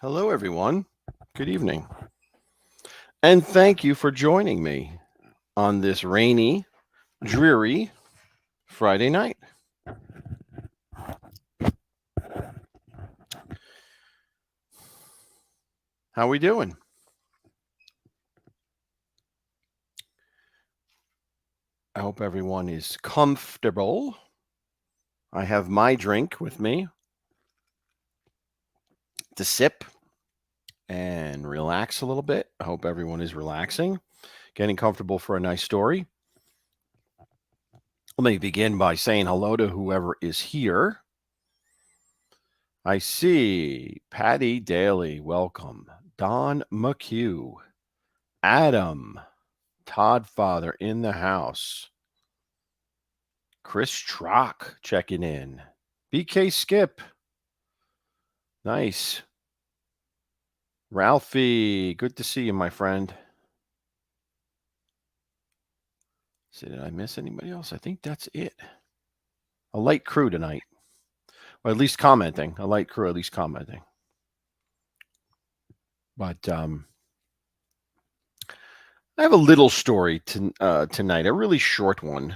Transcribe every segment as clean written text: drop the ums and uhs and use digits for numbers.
Hello, everyone. Good evening. And thank you for joining me on this rainy, dreary Friday night. How we doing? I hope everyone is comfortable. I have my drink with me to sip and relax a little bit. I hope everyone is relaxing, getting comfortable for a nice story. Let me begin by saying hello to whoever is here. I see Patty Daly, welcome. Don McHugh, Adam, Todd Father in the house. Chris Trock checking in. BK Skip. Nice. Ralphie, good to see you, my friend. So did I miss anybody else? I think that's it. A light crew tonight. Or at least commenting. A light crew, at least commenting. But I have a little story tonight, a really short one.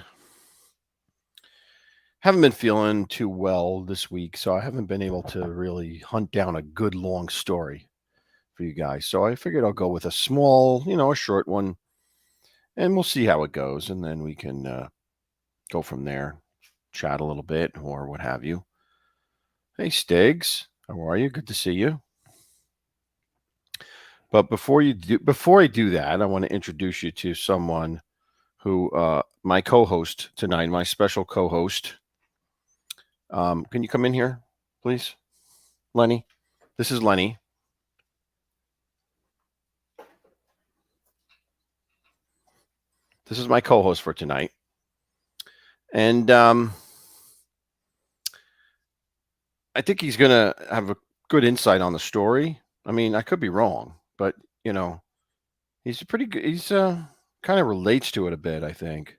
Haven't been feeling too well this week, so I haven't been able to really hunt down a good long story for you guys. So I figured I'll go with a small, a short one, and we'll see how it goes, and then we can go from there, chat a little bit or what have you. Hey, Stiggs, how are you? Good to see you. But before I do that, I want to introduce you to someone who, my co-host tonight, my special co-host. Can you come in here, please, Lenny? This is Lenny. This is my co-host for tonight. And I think he's going to have a good insight on the story. I mean, I could be wrong, but, he's pretty good. He's kind of relates to it a bit, I think.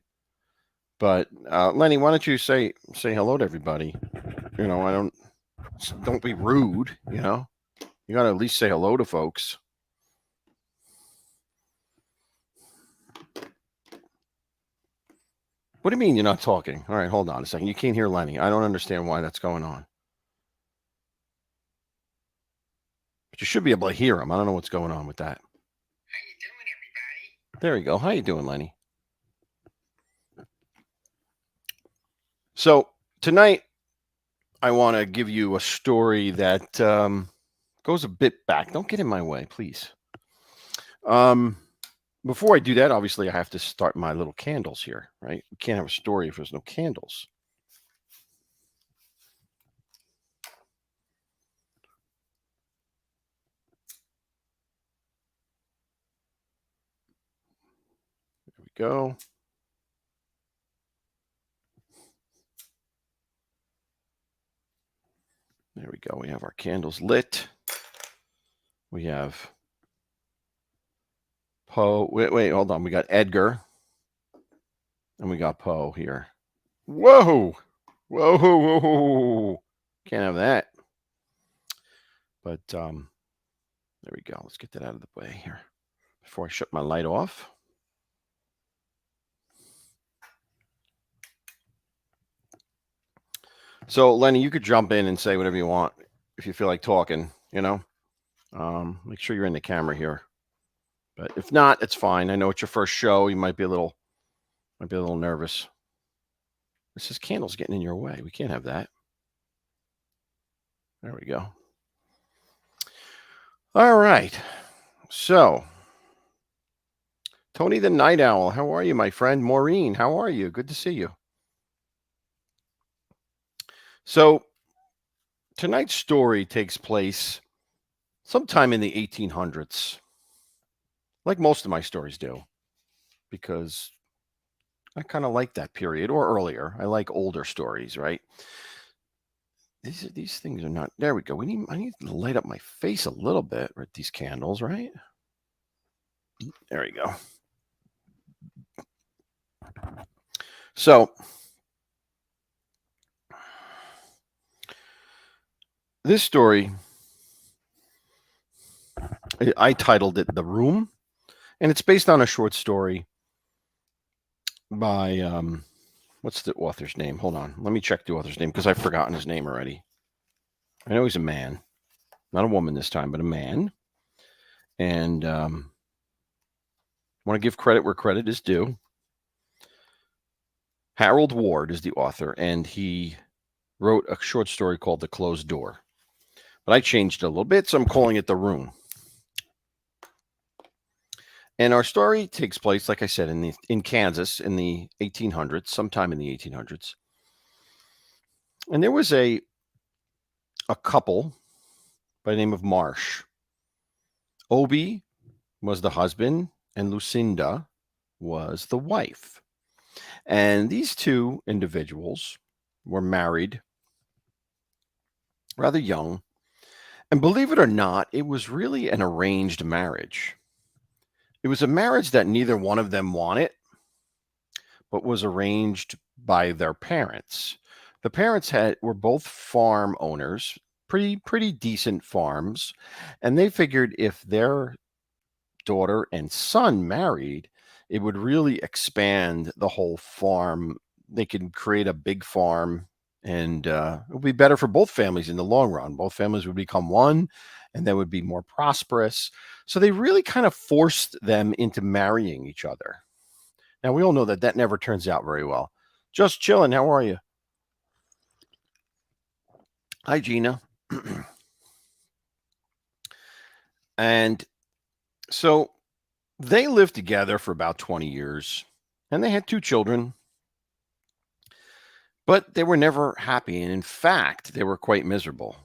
But Lenny, why don't you say hello to everybody? I don't be rude. You got to at least say hello to folks. What do you mean you're not talking? All right, hold on a second. You can't hear Lenny. I don't understand why that's going on. But you should be able to hear him. I don't know what's going on with that. How you doing, everybody? There you go. How you doing, Lenny? So tonight, I want to give you a story that goes a bit back. Don't get in my way, please. Before I do that, obviously, I have to start my little candles here, right? We can't have a story if there's no candles. There we go. There we go. We have our candles lit. We have Poe. Wait, hold on. We got Edgar. And we got Poe here. Whoa! Whoa! Can't have that. But there we go. Let's get that out of the way here before I shut my light off. So, Lenny, you could jump in and say whatever you want if you feel like talking, Make sure you're in the camera here. But if not, it's fine. I know it's your first show. You might be a little nervous. This is candles getting in your way. We can't have that. There we go. All right. So, Tony the Night Owl, how are you, my friend? Maureen, how are you? Good to see you. So, tonight's story takes place sometime in the 1800s, like most of my stories do, because I kind of like that period or earlier. I like older stories, right? These things are not. There we go. I need to light up my face a little bit with these candles, right? There we go. So, this story, I titled it "The Room," and it's based on a short story by what's the author's name? Hold on, let me check the author's name because I've forgotten his name already. I know he's a man, not a woman this time, but a man. And want to give credit where credit is due. Harold Ward is the author, and he wrote a short story called "The Closed Door." But I changed it a little bit, so I'm calling it "The Room." And our story takes place, like I said, in Kansas in the 1800s, sometime in the 1800s. And there was a couple by the name of Marsh. Obie was the husband, and Lucinda was the wife. And these two individuals were married rather young. And believe it or not, it was really an arranged marriage. It was a marriage that neither one of them wanted, but was arranged by their parents. The parents were both farm owners, pretty decent farms, and they figured if their daughter and son married, it would really expand the whole farm. They could create a big farm, and it would be better for both families in the long run. Both families would become one, and they would be more prosperous. So they really kind of forced them into marrying each other. Now, we all know that never turns out very well. Just chilling. How are you? Hi, Gina. And so they lived together for about 20 years, and they had two children, but they were never happy. And in fact, they were quite miserable.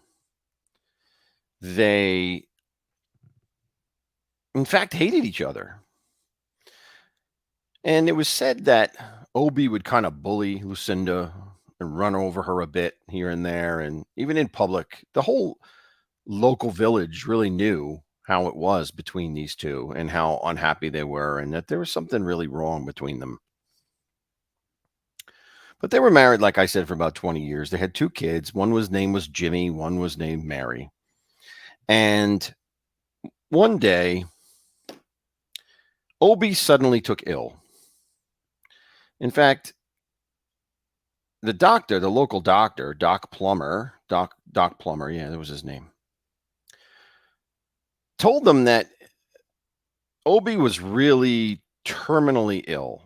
They, in fact, hated each other. And it was said that Obi would kind of bully Lucinda and run over her a bit here and there. And even in public, the whole local village really knew how it was between these two and how unhappy they were, and that there was something really wrong between them. But they were married, like I said, for about 20 years. They had two kids. Name was Jimmy, one was named Mary. And one day, Obi suddenly took ill. In fact, the local doctor, Doc Plummer, yeah, that was his name, told them that Obi was really terminally ill.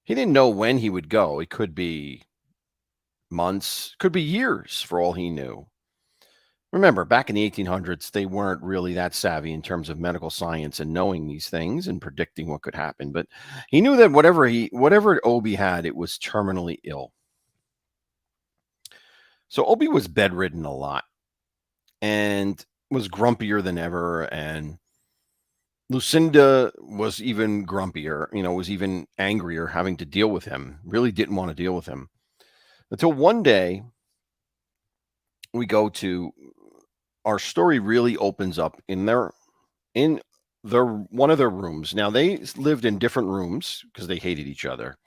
He didn't know when he would go. It could be months, could be years for all he knew. Remember, back in the 1800s, they weren't really that savvy in terms of medical science and knowing these things and predicting what could happen. But he knew that whatever Obi had, it was terminally ill. So Obi was bedridden a lot and was grumpier than ever. And Lucinda was even grumpier, was even angrier having to deal with him, really didn't want to deal with him. Until one day, our story really opens up in their one of their rooms. Now they lived in different rooms because they hated each other.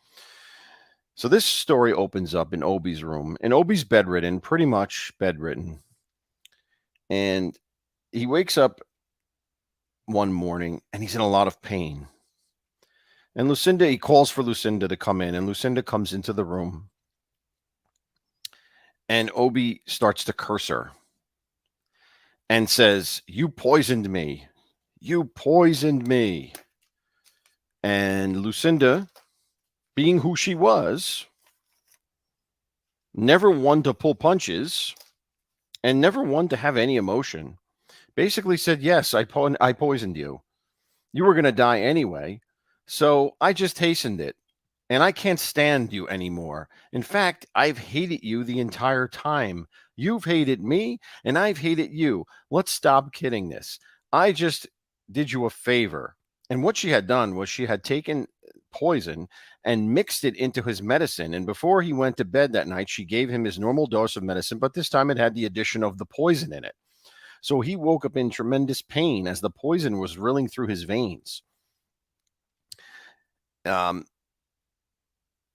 So this story opens up in Obi's room, and Obi's bedridden, pretty much bedridden. And he wakes up one morning and he's in a lot of pain. And he calls for Lucinda to come in, and Lucinda comes into the room. And Obi starts to curse her and says, "You poisoned me. You poisoned me." And Lucinda, being who she was, never one to pull punches and never one to have any emotion, basically said, "Yes, I poisoned you. You were going to die anyway. So I just hastened it. And I can't stand you anymore. In fact, I've hated you the entire time. You've hated me, and I've hated you. Let's stop kidding this. I just did you a favor." And what she had done was she had taken poison and mixed it into his medicine. And before he went to bed that night, she gave him his normal dose of medicine, but this time it had the addition of the poison in it. So he woke up in tremendous pain as the poison was rilling through his veins.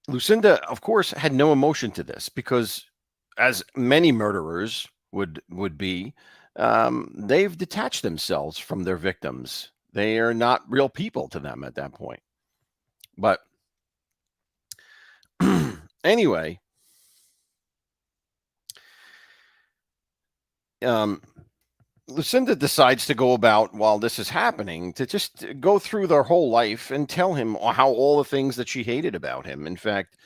Lucinda, of course, had no emotion to this because, as many murderers would be, they've detached themselves from their victims. They are not real people to them at that point. But anyway, Lucinda decides to go about, while this is happening, to just go through their whole life and tell him how all the things that she hated about him. In fact,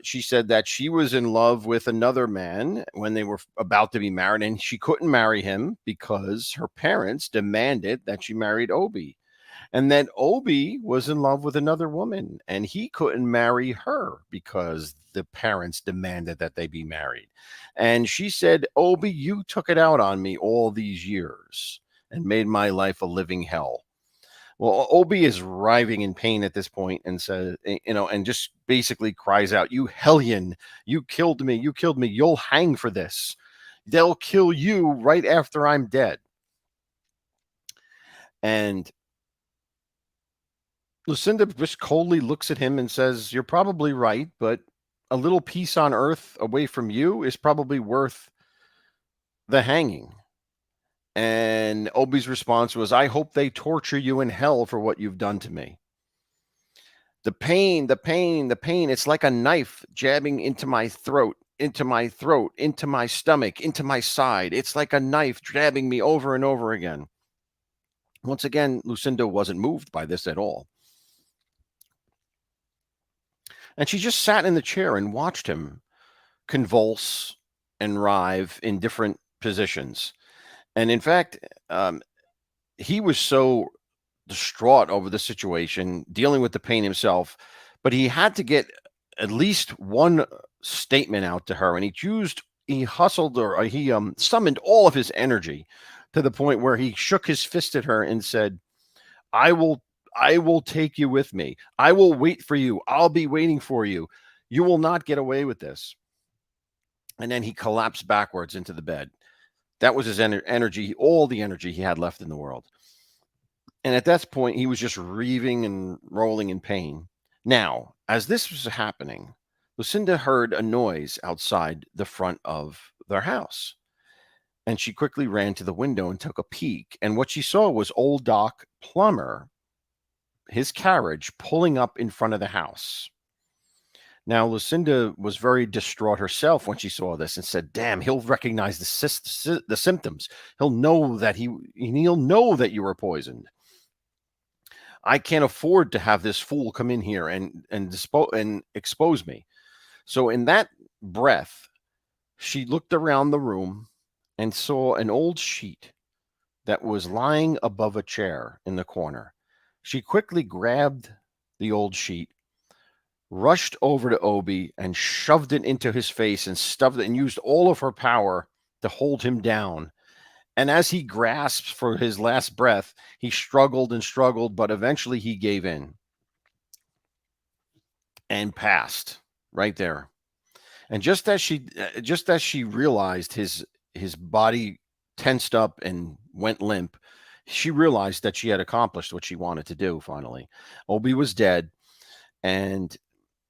she said that she was in love with another man when they were about to be married, and she couldn't marry him because her parents demanded that she married Obi. And then Obi was in love with another woman, and he couldn't marry her because the parents demanded that they be married. And she said, "Obi, you took it out on me all these years and made my life a living hell." Well, Obi is writhing in pain at this point and says, and just basically cries out, "You hellion, you killed me. You killed me. You'll hang for this. They'll kill you right after I'm dead." And Lucinda just coldly looks at him and says, "You're probably right, but a little peace on earth away from you is probably worth the hanging." And Obi's response was, "I hope they torture you in hell for what you've done to me. The pain, the pain, the pain. It's like a knife jabbing into my throat, into my throat, into my stomach, into my side. It's like a knife jabbing me over and over again." Once again, Lucinda wasn't moved by this at all. And she just sat in the chair and watched him convulse and writhe in different positions. And in fact, he was so distraught over the situation, dealing with the pain himself, but he had to get at least one statement out to her. And he hustled, or he summoned all of his energy to the point where he shook his fist at her and said, I will take you with me. I will wait for you. I'll be waiting for you. You will not get away with this. And then he collapsed backwards into the bed. That was his energy, all the energy he had left in the world. And at that point, he was just reaving and rolling in pain. Now, as this was happening, Lucinda heard a noise outside the front of their house. And she quickly ran to the window and took a peek. And what she saw was old Doc Plummer, his carriage, pulling up in front of the house. Now, Lucinda was very distraught herself when she saw this and said, "Damn, he'll recognize the symptoms. He'll know that you were poisoned. I can't afford to have this fool come in here and expose me." So in that breath, she looked around the room and saw an old sheet that was lying above a chair in the corner. She quickly grabbed the old sheet, rushed over to Obi and shoved it into his face and stuffed it and used all of her power to hold him down. And as he grasped for his last breath, he struggled and struggled, but eventually he gave in and passed right there. And just as she realized his body tensed up and went limp, she realized that she had accomplished what she wanted to do finally. Obi was dead, and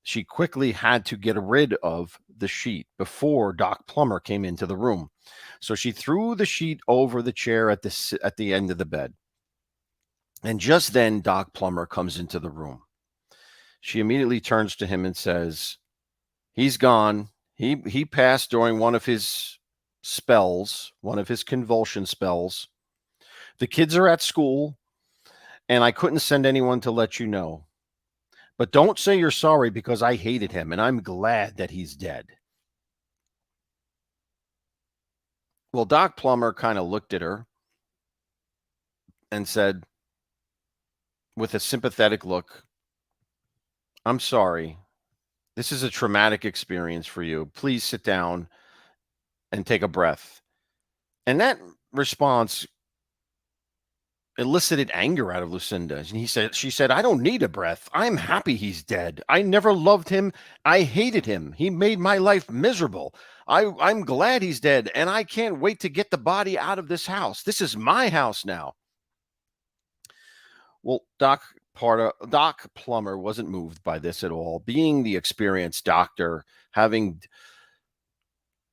she quickly had to get rid of the sheet before Doc Plummer came into the room. So she threw the sheet over the chair at the end of the bed. And just then Doc Plummer comes into the room. She immediately turns to him and says, "He's gone. He passed during one of his spells, one of his convulsion spells. The kids are at school, and I couldn't send anyone to let you know. But don't say you're sorry because I hated him, and I'm glad that he's dead." Well, Doc Plummer kind of looked at her and said, with a sympathetic look, "I'm sorry. This is a traumatic experience for you. Please sit down and take a breath." And that response elicited anger out of Lucinda. And she said, "I don't need a breath. I'm happy he's dead. I never loved him. I hated him. He made my life miserable. I'm glad he's dead, and I can't wait to get the body out of this house. This is my house now." Well, Doc Plummer wasn't moved by this at all. Being the experienced doctor, having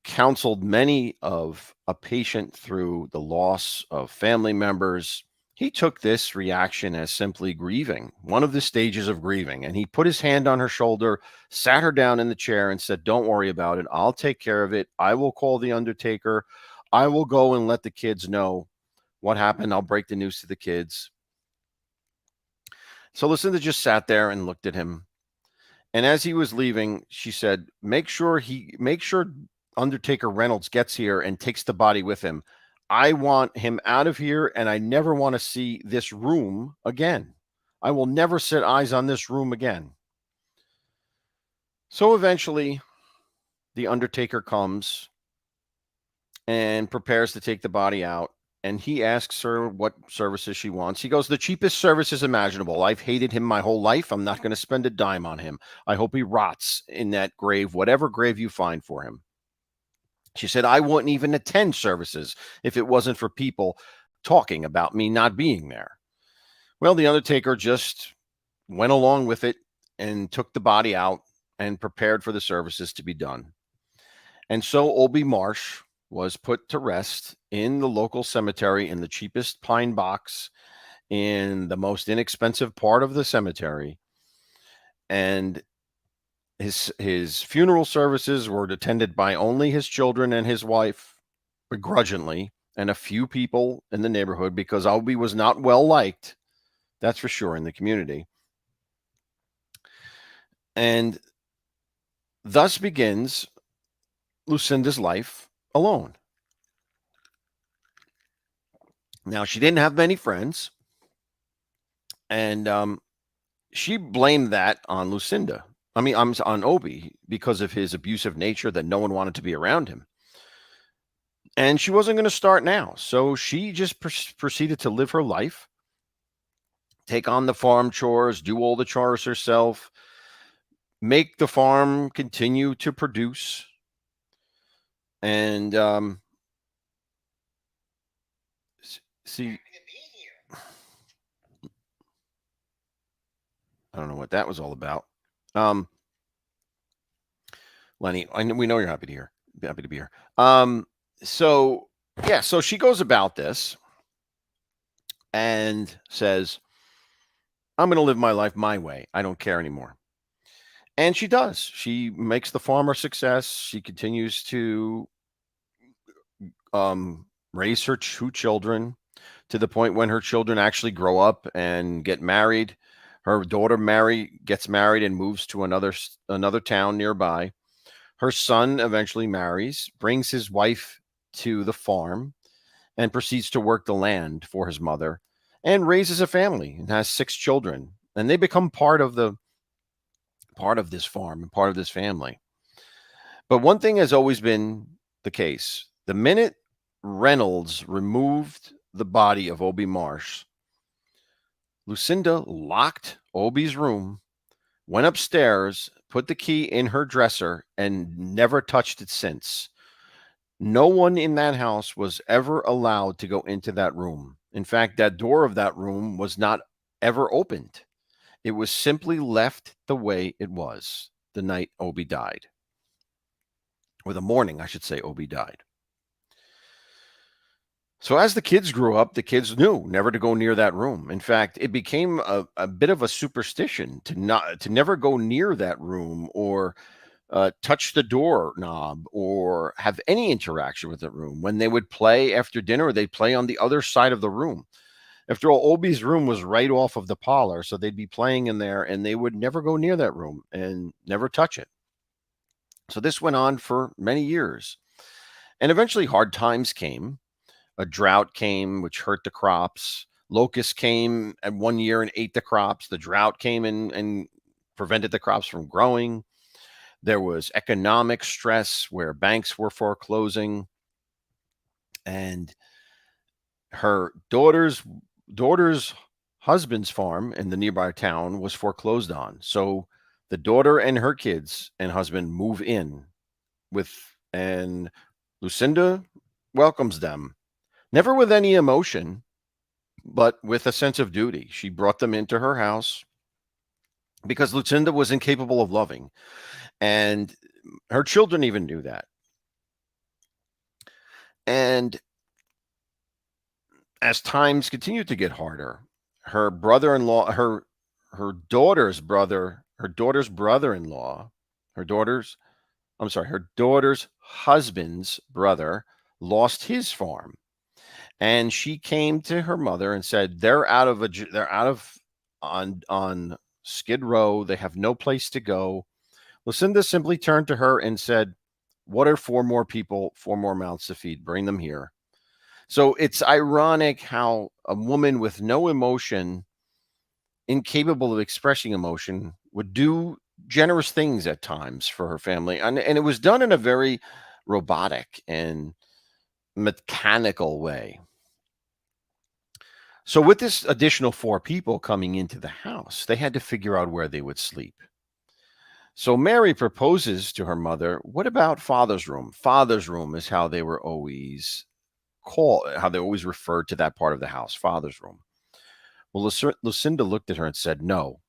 counseled many of a patient through the loss of family members, he took this reaction as simply grieving, one of the stages of grieving. And he put his hand on her shoulder, sat her down in the chair, and said, "Don't worry about it. I'll take care of it. I will call the undertaker. I will go and let the kids know what happened. I'll break the news to the kids." So Lucinda just sat there and looked at him. And as he was leaving, she said, make sure Undertaker Reynolds gets here and takes the body with him. I want him out of here, and I never want to see this room again. I will never set eyes on this room again." So eventually, the Undertaker comes and prepares to take the body out. And he asks her what services she wants. He goes, "The cheapest services imaginable. I've hated him my whole life. I'm not going to spend a dime on him. I hope he rots in that grave, whatever grave you find for him." She said, "I wouldn't even attend services if it wasn't for people talking about me not being there." Well, the Undertaker just went along with it and took the body out and prepared for the services to be done. And so Obi Marsh was put to rest in the local cemetery in the cheapest pine box in the most inexpensive part of the cemetery. And his funeral services were attended by only his children and his wife, begrudgingly, and a few people in the neighborhood, because Obi was not well liked, that's for sure, in the community. And thus begins Lucinda's life alone. Now, she didn't have many friends, and she blamed that on Lucinda. I mean, I'm on Obi, because of his abusive nature, that no one wanted to be around him. And she wasn't going to start now. So she just proceeded to live her life take on the farm chores, do all the chores herself, make the farm continue to produce. And see, Happy to be here. I don't know what that was all about. Um, Lenny, we know you're happy to be here. So yeah, so she goes about this and says, I'm going to live my life my way. I don't care anymore. And she does. She makes the farm a success. She continues to raise her 2 children to the point when her children actually grow up and get married. Her daughter gets married and moves to another town nearby. Her son eventually marries, brings his wife to the farm, and proceeds to work the land for his mother, and raises a family and has 6 children. And they become part of this farm and part of this family. But one thing has always been the case: the minute Reynolds removed the body of Obie Marsh, Lucinda locked Obie's room, went upstairs, put the key in her dresser, and never touched it since. No one in that house was ever allowed to go into that room. In fact, that door of that room was not ever opened. It was simply left the way it was the night Obie died. Or the morning, I should say, Obie died. So as the kids grew up, the kids knew never to go near that room. In fact, it became a bit of a superstition to never go near that room or touch the door knob or have any interaction with the room. When they would play after dinner, they'd play on the other side of the room. After all, Obie's room was right off of the parlor, so they'd be playing in there, and they would never go near that room and never touch it. So this went on for many years. And eventually hard times came. A drought came, which hurt the crops. Locusts came at one year and ate the crops. The drought came and prevented the crops from growing. There was economic stress where banks were foreclosing. And her daughter's husband's farm in the nearby town was foreclosed on. So the daughter and her kids and husband move in and Lucinda welcomes them, never with any emotion, but with a sense of duty. She brought them into her house because Lucinda was incapable of loving, and her children even knew that. And as times continued to get harder, her brother-in-law, her daughter's brother-in-law, her daughter's husband's brother lost his farm. And she came to her mother and said, they're out on Skid Row. They have no place to go. Lucinda simply turned to her and said, what are 4 more people, 4 more mouths to feed? Bring them here. So it's ironic how a woman with no emotion, incapable of expressing emotion, would do generous things at times for her family. And it was done in a very robotic and mechanical way. So with this additional 4 people coming into the house, they had to figure out where they would sleep. So Mary proposes to her mother, what about Father's room? Father's room is how they always referred to that part of the house, Father's room. Well, Lucinda looked at her and said, no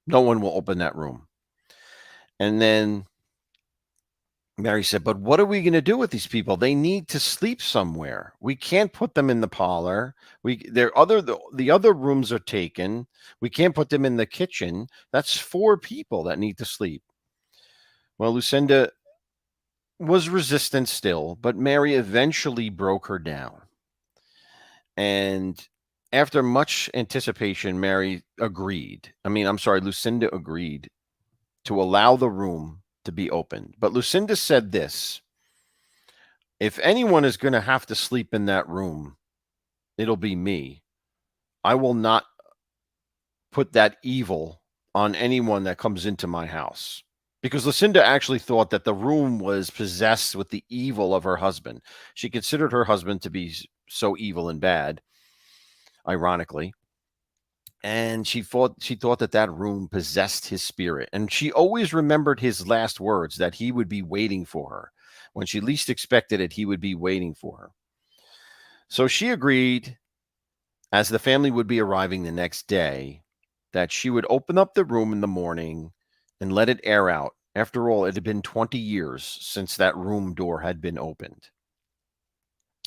one will open that room. And then Mary said, but what are we going to do with these people? They need to sleep somewhere. We can't put them in the parlor. The other rooms are taken. We can't put them in the kitchen. That's 4 people that need to sleep. Well, Lucinda was resistant still, but Mary eventually broke her down. And after much anticipation, Lucinda agreed to allow the room to be opened. But Lucinda said this: if anyone is going to have to sleep in that room, it'll be me. I will not put that evil on anyone that comes into my house. Because Lucinda actually thought that the room was possessed with the evil of her husband. She considered her husband to be so evil and bad, ironically. And she thought that room possessed his spirit, and she always remembered his last words, that he would be waiting for her. When she least expected it, he would be waiting for her. So she agreed, as the family would be arriving the next day, that she would open up the room in the morning and let it air out. After all, it had been 20 years since that room door had been opened.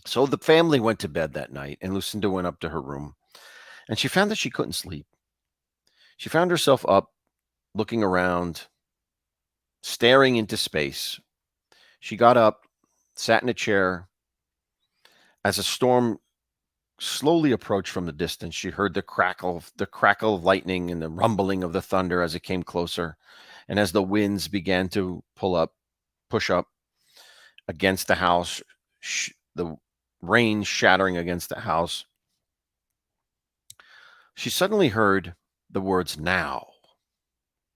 So the family went to bed that night, and Lucinda went up to her room, and she found that she couldn't sleep. She found herself up, looking around, staring into space. She got up, sat in a chair. As a storm slowly approached from the distance, she heard the crackle of lightning and the rumbling of the thunder as it came closer. And as the winds began to push up against the house, the rain shattering against the house, she suddenly heard the words, now,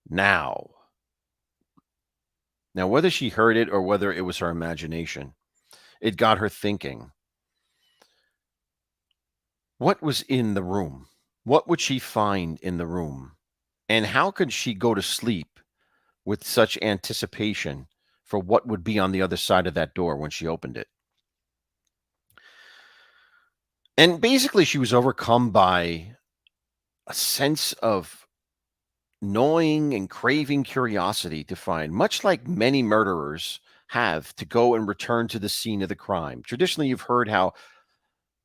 now. Now, whether she heard it or whether it was her imagination, it got her thinking. What was in the room? What would she find in the room? And how could she go to sleep with such anticipation for what would be on the other side of that door when she opened it? And basically, she was overcome by a sense of gnawing and craving curiosity to find, much like many murderers have, to go and return to the scene of the crime. Traditionally, you've heard how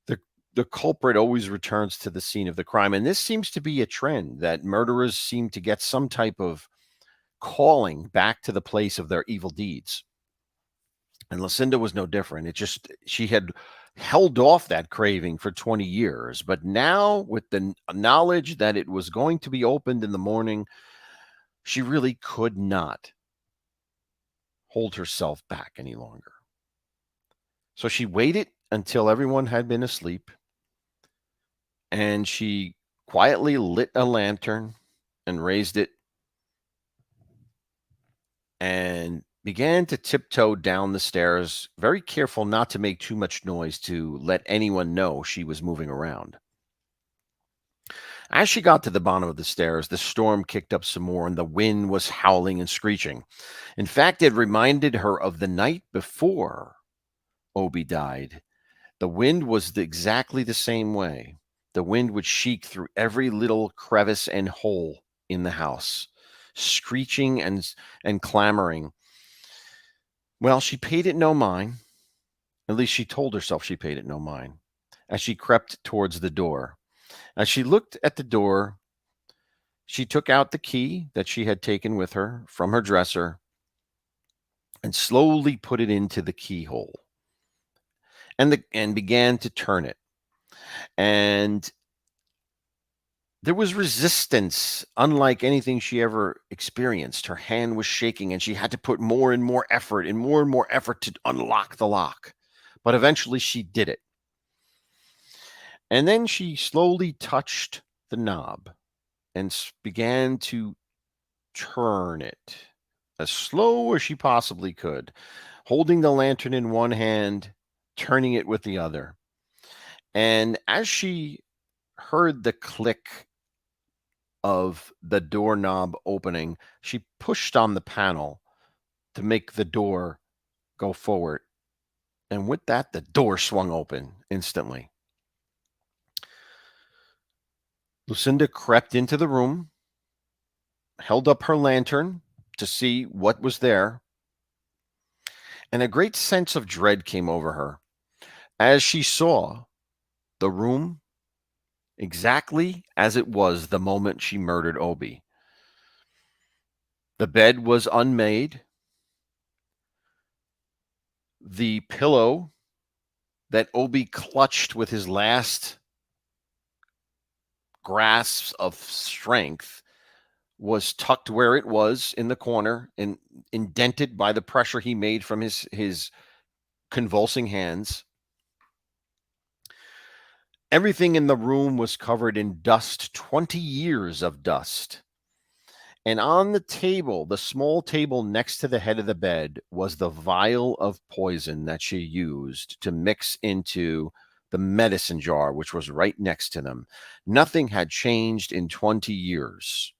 the the culprit always returns to the scene of the crime, and this seems to be a trend that murderers seem to get some type of calling back to the place of their evil deeds. And Lucinda was no different. It just, she had held off that craving for 20 years, but now with the knowledge that it was going to be opened in the morning, she really could not hold herself back any longer. So she waited until everyone had been asleep, and she quietly lit a lantern and raised it and began to tiptoe down the stairs, very careful not to make too much noise to let anyone know she was moving around. As she got to the bottom of the stairs, the storm kicked up some more and the wind was howling and screeching. In fact, it reminded her of the night before Obi died. The wind was exactly the same way. The wind would shriek through every little crevice and hole in the house, screeching and clamoring. Well, she paid it no mind. At least she told herself she paid it no mind as she crept towards the door. As she looked at the door, she took out the key that she had taken with her from her dresser and slowly put it into the keyhole and began to turn it. And there was resistance, unlike anything she ever experienced. Her hand was shaking, and she had to put more and more effort to unlock the lock. But eventually she did it. And then she slowly touched the knob and began to turn it as slow as she possibly could, holding the lantern in one hand, turning it with the other. And as she heard the click of the doorknob opening, she pushed on the panel to make the door go forward. And with that, the door swung open instantly. Lucinda crept into the room, held up her lantern to see what was there, and a great sense of dread came over her as she saw the room exactly as it was the moment she murdered Obi. The bed was unmade. The pillow that Obi clutched with his last grasps of strength was tucked where it was in the corner and indented by the pressure he made from his convulsing hands. Everything in the room was covered in dust, 20 years of dust. And on the table, the small table next to the head of the bed, was the vial of poison that she used to mix into the medicine jar, which was right next to them. Nothing had changed in 20 years.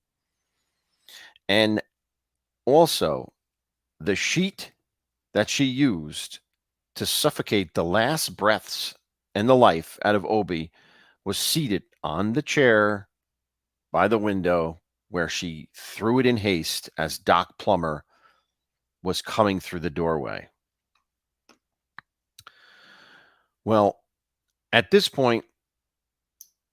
And also, the sheet that she used to suffocate the last breaths and the life out of Obi was seated on the chair by the window where she threw it in haste as Doc Plummer was coming through the doorway. Well, at this point,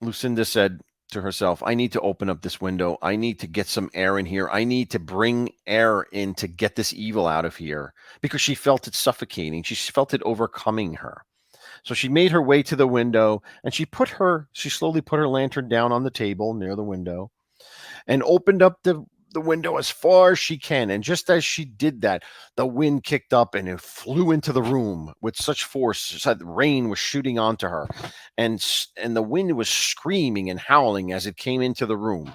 Lucinda said to herself, I need to open up this window. I need to get some air in here. I need to bring air in to get this evil out of here, because she felt it suffocating. She felt it overcoming her. So she made her way to the window, and she slowly put her lantern down on the table near the window and opened up the window as far as she can. And just as she did that, the wind kicked up and it flew into the room with such force so that rain was shooting onto her. And the wind was screaming and howling as it came into the room.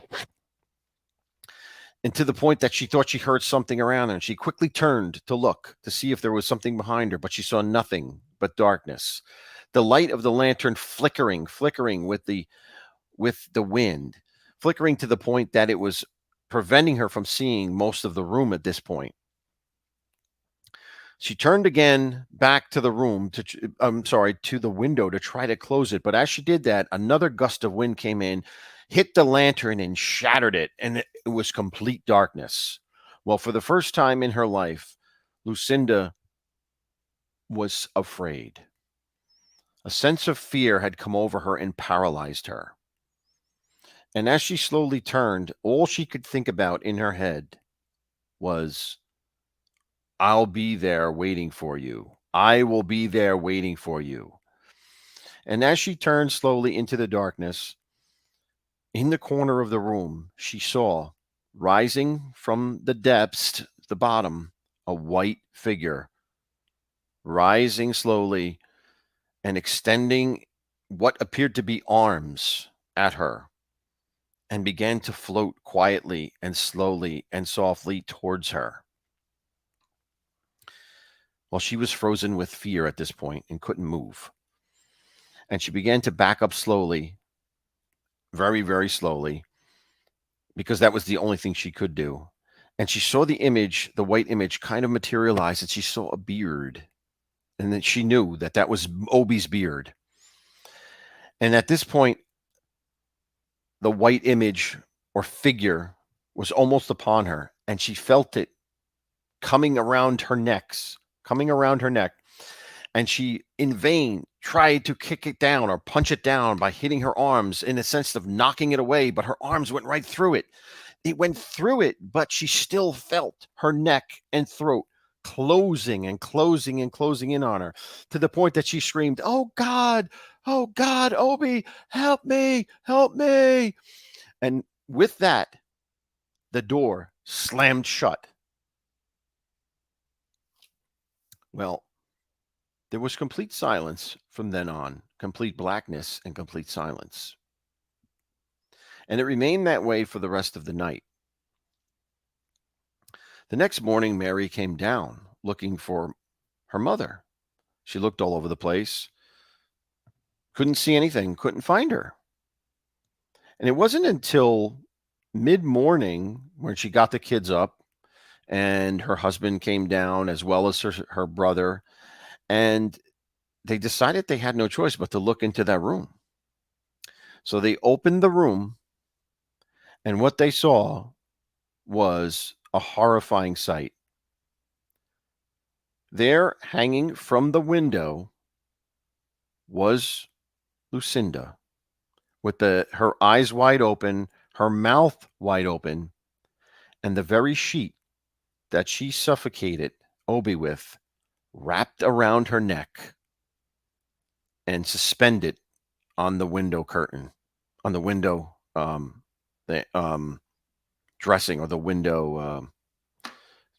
And to the point that she thought she heard something around her. And she quickly turned to look to see if there was something behind her, but she saw nothing but darkness. The light of the lantern flickering with the wind, flickering to the point that it was preventing her from seeing most of the room at this point. She turned again back to the room to the window to try to close it. But as she did that, another gust of wind came in, hit the lantern and shattered it. And it was complete darkness. Well, for the first time in her life, Lucinda was afraid. A sense of fear had come over her and paralyzed her. And as she slowly turned, all she could think about in her head was, I'll be there waiting for you. I will be there waiting for you. And as she turned slowly into the darkness, in the corner of the room, she saw, rising from the depths, the bottom, a white figure, rising slowly and extending what appeared to be arms at her, and began to float quietly and slowly and softly towards her. Well, she was frozen with fear at this point and couldn't move. And she began to back up slowly, very, very slowly, because that was the only thing she could do. And she saw the image, the white image, kind of materialize, and she saw a beard. And then she knew that that was Obi's beard. And at this point, the white image or figure was almost upon her, and she felt it coming around her neck. And she, in vain, tried to kick it down or punch it down by hitting her arms in a sense of knocking it away, but her arms went right through it. It went through it, but she still felt her neck and throat closing and closing and closing in on her, to the point that she screamed, oh God, Obi, help me, help me. And with that, the door slammed shut. Well, there was complete silence from then on, complete blackness and complete silence. And it remained that way for the rest of the night. The next morning, Mary came down looking for her mother. She looked all over the place, couldn't see anything, couldn't find her. And it wasn't until mid-morning when she got the kids up and her husband came down, as well as her brother, and they decided they had no choice but to look into that room. So they opened the room, and what they saw was a horrifying sight. There, hanging from the window, was Lucinda, with her eyes wide open, her mouth wide open, and the very sheet that she suffocated Obi with wrapped around her neck and suspended on the window curtain, on the window the dressing, or the window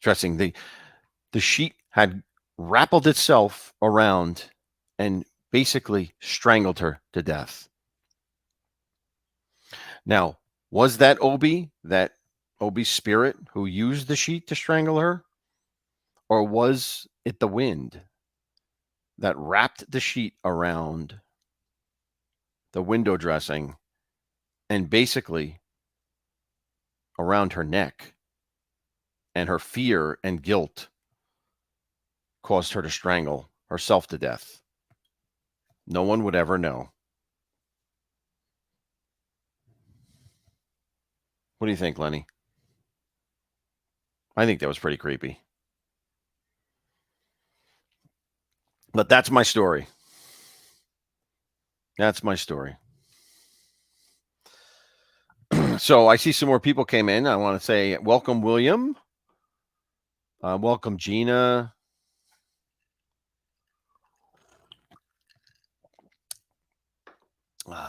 dressing. The sheet had wrapped itself around and basically strangled her to death. Now, was that Obi's spirit who used the sheet to strangle her? Or was it the wind that wrapped the sheet around the window dressing, and basically around her neck. And her fear and guilt caused her to strangle herself to death. No one would ever know. What do you think, Lenny? I think that was pretty creepy. But that's my story. That's my story. So I see some more people came in. I want to say welcome, William. Welcome, Gina.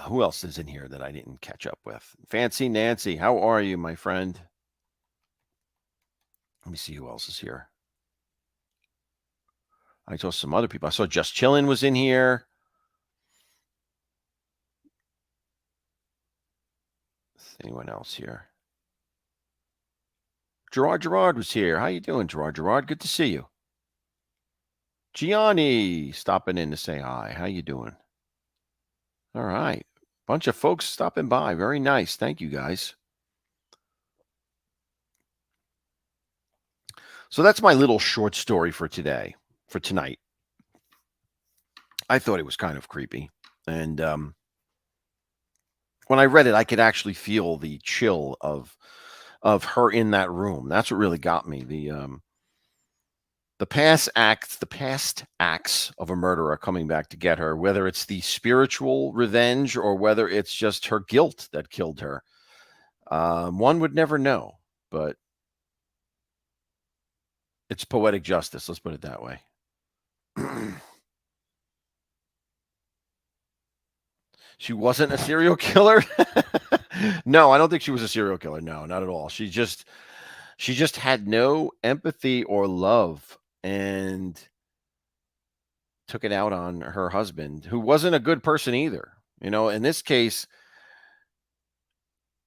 Who else is in here that I didn't catch up with? Fancy Nancy, how are you, my friend? Let me see who else is here. I saw some other people. I saw Just Chillin' was in here. Anyone else here? Gerard was here. How you doing, Gerard? Good to see you. Gianni stopping in to say hi. How you doing? All right. Bunch of folks stopping by. Very nice. Thank you, guys. So that's my little short story for today, for tonight. I thought it was kind of creepy. And when I read it, I could actually feel the chill of her in that room. That's what really got me. The past acts of a murderer coming back to get her, whether it's the spiritual revenge or whether it's just her guilt that killed her. One would never know, but it's poetic justice. Let's put it that way. She wasn't a serial killer. No, I don't think she was a serial killer. No, not at all. She just had no empathy or love and took it out on her husband, who wasn't a good person either. You know, in this case,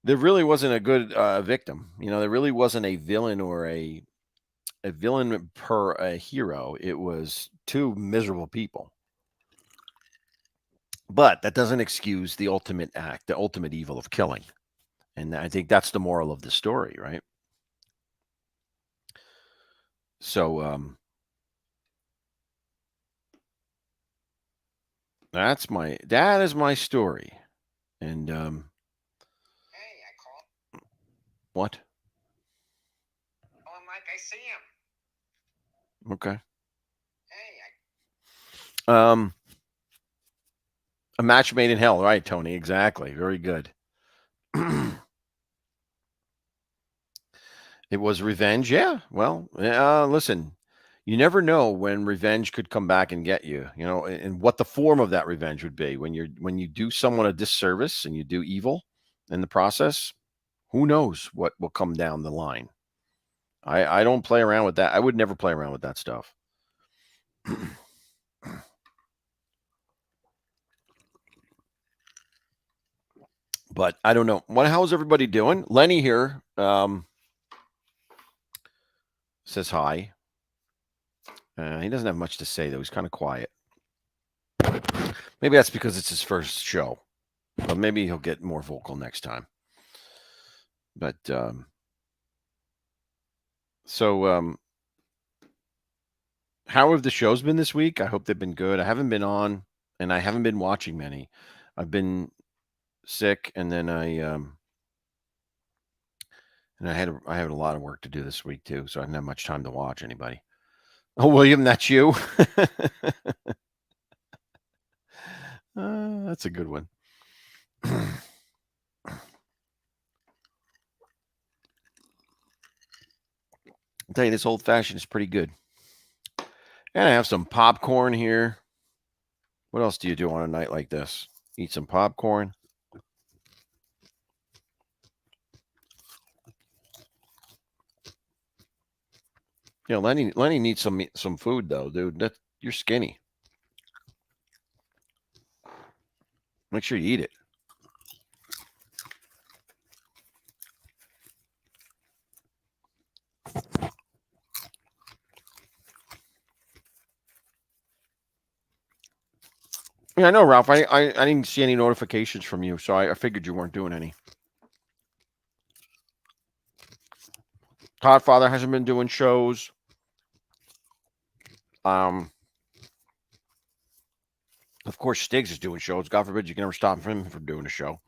there really wasn't a good victim. You know, there really wasn't a villain or a villain per a hero. It was two miserable people. But that doesn't excuse the ultimate act, the ultimate evil of killing. And I think that's the moral of the story, right? So that is my story. And Hey, I called. what? Oh, I'm like, I see him. Okay. Hey, A match made in hell, right, Tony? Exactly. Very good. It was revenge. Yeah. Well, listen, you never know when revenge could come back and get you, you know, and what the form of that revenge would be. When you do someone a disservice and you do evil in the process, who knows what will come down the line. I don't play around with that. I would never play around with that stuff. But I don't know. How's everybody doing? Lenny here says hi. He doesn't have much to say, though. He's kind of quiet. Maybe that's because it's his first show. But maybe he'll get more vocal next time. But how have the shows been this week? I hope they've been good. I haven't been on, and I haven't been watching many. I've been sick, and then I had a lot of work to do this week too, so I didn't have much time to watch anybody. Oh, William, that's you. That's a good one. I'll tell you, this old fashioned is pretty good. And I have some popcorn here. What else do you do on a night like this? Eat some popcorn. You know, Lenny needs some food though, dude. You're skinny. Make sure you eat it. Yeah, I know, Ralph. I didn't see any notifications from you, so I figured you weren't doing any. Godfather hasn't been doing shows. Of course, Stiggs is doing shows. God forbid you can ever stop him from doing a show.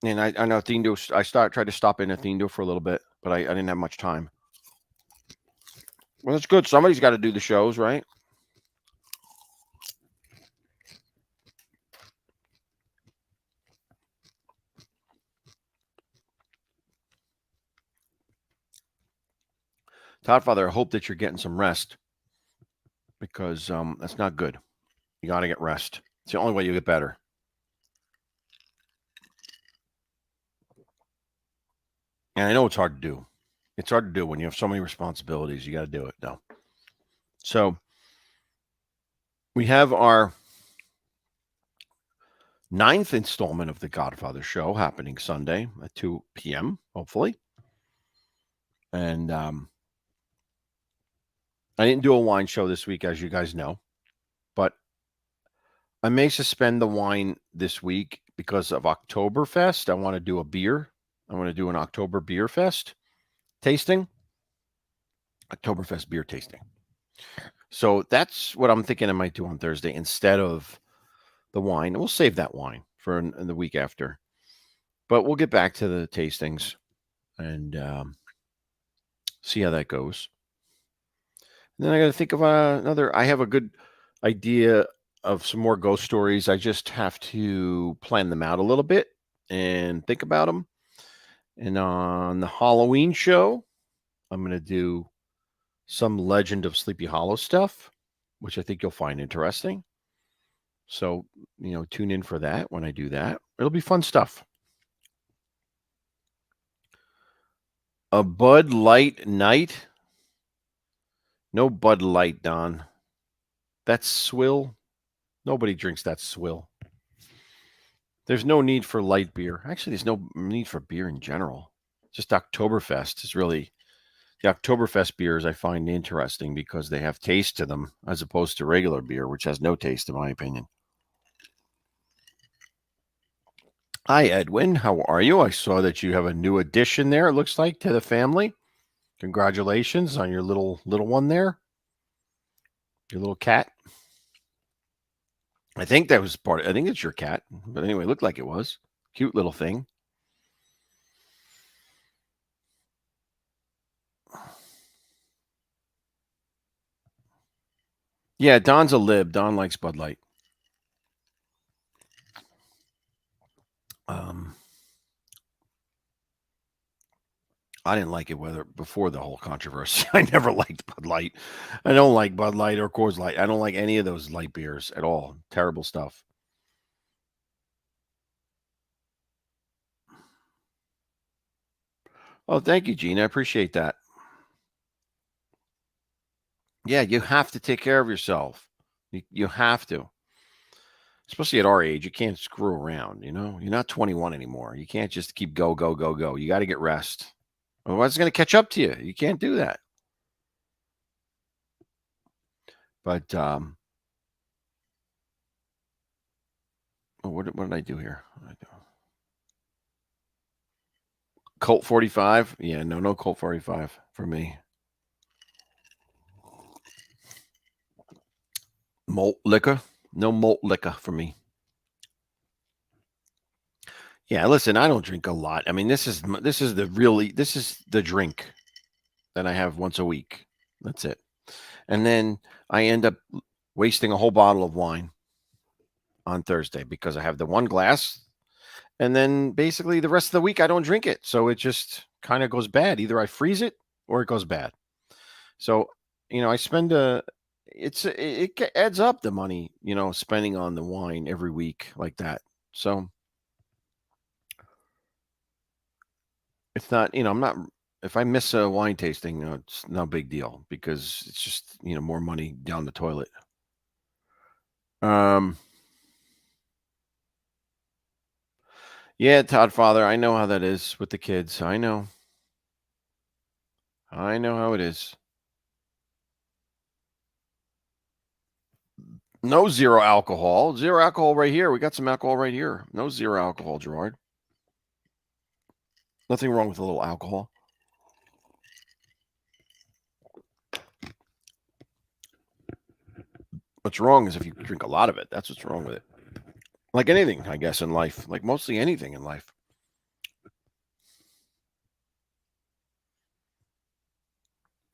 And I know Thindo. Tried to stop in at Thindo for a little bit, but I didn't have much time. Well, that's good. Somebody's got to do the shows, right? Godfather, I hope that you're getting some rest because that's not good. You got to get rest. It's the only way you get better. And I know it's hard to do. It's hard to do when you have so many responsibilities. You got to do it, though. So we have our 9th installment of the Godfather Show happening Sunday at 2 p.m., hopefully. And I didn't do a wine show this week, as you guys know, but I may suspend the wine this week because of Oktoberfest. I want to do a beer. I want to do an October beer fest tasting. Oktoberfest beer tasting. So that's what I'm thinking I might do on Thursday instead of the wine. We'll save that wine for in the week after. But we'll get back to the tastings and see how that goes. And then I got to think of another. I have a good idea of some more ghost stories. I just have to plan them out a little bit and think about them. And on the Halloween show, I'm going to do some Legend of Sleepy Hollow stuff, which I think you'll find interesting. So, tune in for that when I do that. It'll be fun stuff. A Bud Light night? No Bud Light, Don. That's swill. Nobody drinks that swill. There's no need for light beer. Actually, there's no need for beer in general. Just Oktoberfest is really the Oktoberfest beers I find interesting because they have taste to them as opposed to regular beer, which has no taste, in my opinion. Hi, Edwin. How are you? I saw that you have a new addition there, it looks like, to the family. Congratulations on your little one there. Your little cat. I think that was I think it's your cat. But anyway, it looked like it was. Cute little thing. Yeah, Don's a lib. Don likes Bud Light. I didn't like it before the whole controversy. I never liked Bud Light. I don't like Bud Light or Coors Light. I don't like any of those light beers at all. Terrible stuff. Oh, thank you, Gene. I appreciate that. Yeah, you have to take care of yourself. You have to. Especially at our age, you can't screw around, You're not 21 anymore. You can't just keep go, go, go, go. You got to get rest. Otherwise, it's going to catch up to you. You can't do that. But what did I do here? Colt 45? Yeah, no Colt 45 for me. Malt liquor? No malt liquor for me. Yeah, listen, I don't drink a lot. I mean, this is the drink that I have once a week. That's it. And then I end up wasting a whole bottle of wine on Thursday because I have the one glass. And then basically the rest of the week I don't drink it. So it just kind of goes bad. Either I freeze it or it goes bad. So, I spend it adds up the money, spending on the wine every week like that. So it's not, I'm not, if I miss a wine tasting, it's no big deal because it's just, more money down the toilet. Yeah, Todd Father, I know how that is with the kids. I know how it is. No zero alcohol. Zero alcohol right here. We got some alcohol right here. No zero alcohol, Gerard. Nothing wrong with a little alcohol. What's wrong is if you drink a lot of it. That's what's wrong with it. Like anything, I guess, in life. Like mostly anything in life.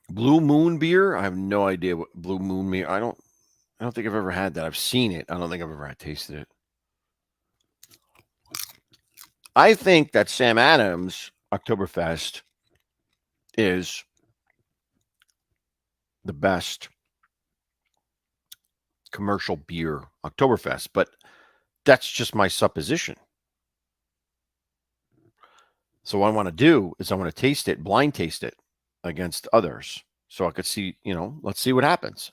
Blue Moon beer? I have no idea what Blue Moon beer. I don't think I've ever had that. I've seen it. I don't think I've ever tasted it. I think that Sam Adams Oktoberfest is the best commercial beer Oktoberfest, but that's just my supposition. So what I want to do is I want to taste it, blind taste it against others. So I could see, let's see what happens.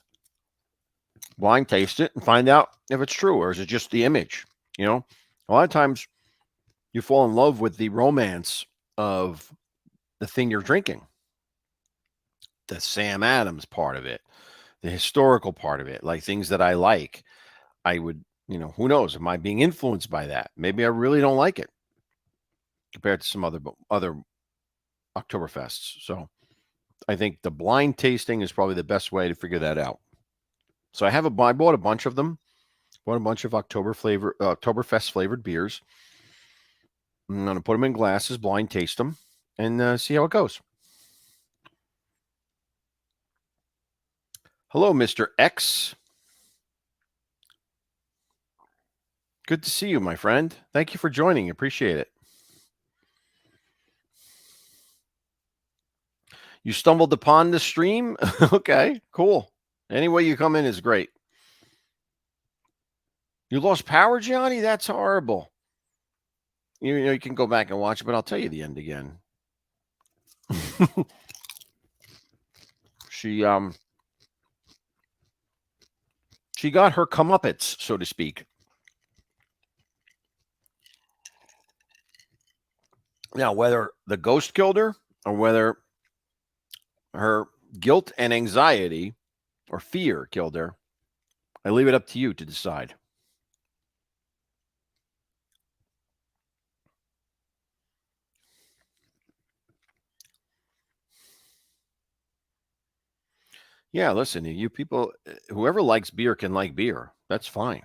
Blind taste it and find out if it's true or is it just the image. A lot of times you fall in love with the romance of the thing you're drinking, the Sam Adams part of it, the historical part of it, like things that I like. I would, who knows? Am I being influenced by that? Maybe I really don't like it compared to some other Oktoberfests. So I think the blind tasting is probably the best way to figure that out. So I bought a bunch of them. Bought a bunch of Oktoberfest flavored beers. I'm going to put them in glasses, blind taste them, and see how it goes. Hello, Mr. X. Good to see you, my friend. Thank you for joining. Appreciate it. You stumbled upon the stream? Okay, cool. Any way you come in is great. You lost power, Gianni? That's horrible. You can go back and watch it, but I'll tell you the end again. She got her comeuppance, so to speak. Now, whether the ghost killed her or whether her guilt and anxiety or fear killed her, I leave it up to you to decide. Yeah, listen, you people, whoever likes beer can like beer. That's fine.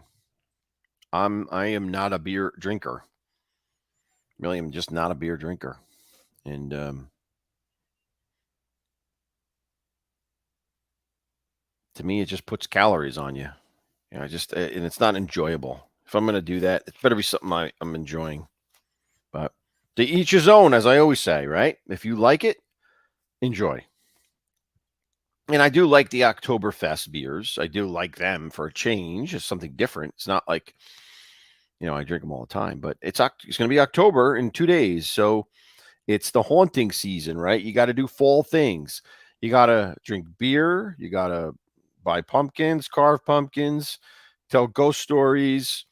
I am not a beer drinker. Really, I'm just not a beer drinker. And to me, it just puts calories on you. And it's not enjoyable. If I'm going to do that, it better be something I'm enjoying. But to each his own, as I always say, right? If you like it, enjoy. And I do like the Oktoberfest beers. I do like them for a change. It's something different. It's not like, I drink them all the time, but it's going to be October in 2 days. So it's the haunting season, right? You got to do fall things. You got to drink beer. You got to buy pumpkins, carve pumpkins, tell ghost stories,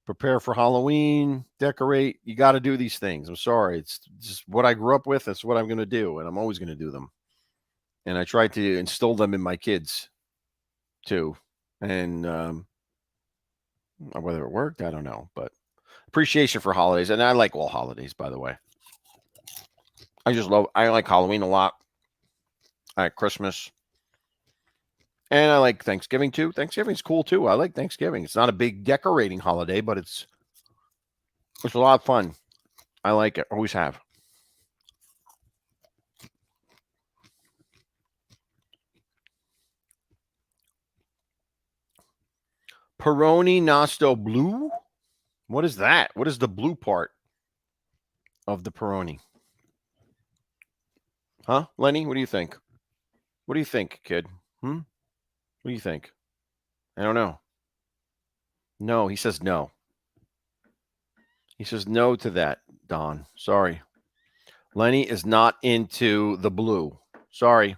prepare for Halloween, decorate. You got to do these things. I'm sorry. It's just what I grew up with. That's what I'm going to do. And I'm always going to do them. And I try to instill them in my kids too. And whether it worked, I don't know. But appreciation for holidays. And I like all holidays, by the way. I like Halloween a lot. I like Christmas. And I like Thanksgiving too. Thanksgiving's cool too. I like Thanksgiving. It's not a big decorating holiday, but it's a lot of fun. I like it. Always have. Peroni Nosto Blue? What is that? What is the blue part of the Peroni? Huh? Lenny, what do you think? What do you think, kid? What do you think? I don't know. No, he says no. He says no to that, Don. Sorry. Lenny is not into the blue. Sorry.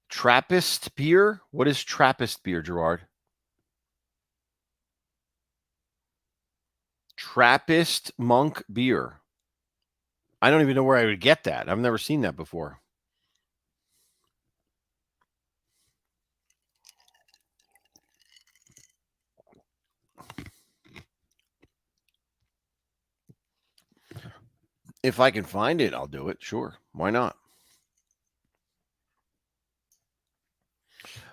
Trappist beer? What is Trappist beer, Gerard? Trappist monk beer. I don't even know where I would get that. I've never seen that before. If I can find it, I'll do it. Sure. Why not?